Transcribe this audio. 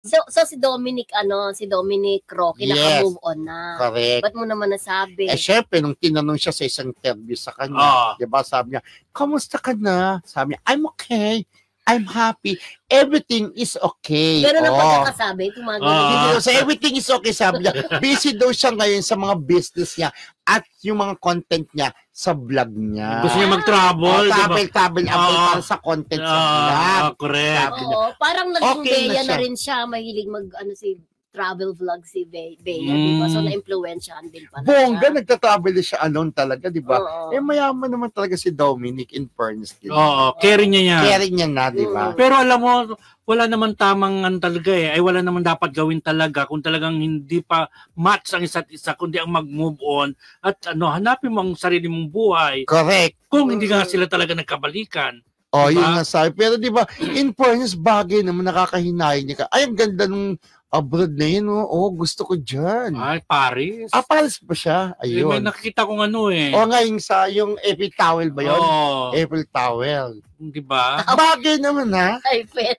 So si Dominic Roque, naka-move on na. Correct. Ba't mo naman nasabi? Syempre, nung tinanong siya sa isang interview sa kanya, diba, sabi niya, kamusta ka na? Sabi niya, I'm okay. I'm happy. Everything is okay. Pero nang pagkakasabi, tumagod. So everything is okay, sabi niya. Busy daw siya ngayon sa mga business niya at yung mga content niya sa vlog niya. Gusto niya mag-travel. Travel para sa content sa vlog. Correct. Parang naging Bea na rin siya. Mahilig travel vlog si Bea, diba? So, na-influensyahan din pa. Bongga, nagta-travel siya alone talaga, diba? Mayaman naman talaga si Dominic, in fairness. Caring niya yan. Caring niya na, diba? Pero alam mo, wala naman tamang talaga Ay wala naman dapat gawin talaga kung talagang hindi pa match ang isa't isa, kundi ang mag-move on at hanapin mo ang sarili mong buhay. Correct. Kung hindi nga sila talaga nagkabalikan. Diba? Yun nga sabi. Pero diba, in fairness, bagay naman, nakakahinayin niya ka. Ay, ang ganda nung abroad na yun, gusto ko dyan. Ay, Paris. Paris ba siya? Ayun. May nakikita kong nga, yung Eiffel Tower ba yun? Eiffel Tower. Diba? Bagay naman, ha? Eiffel.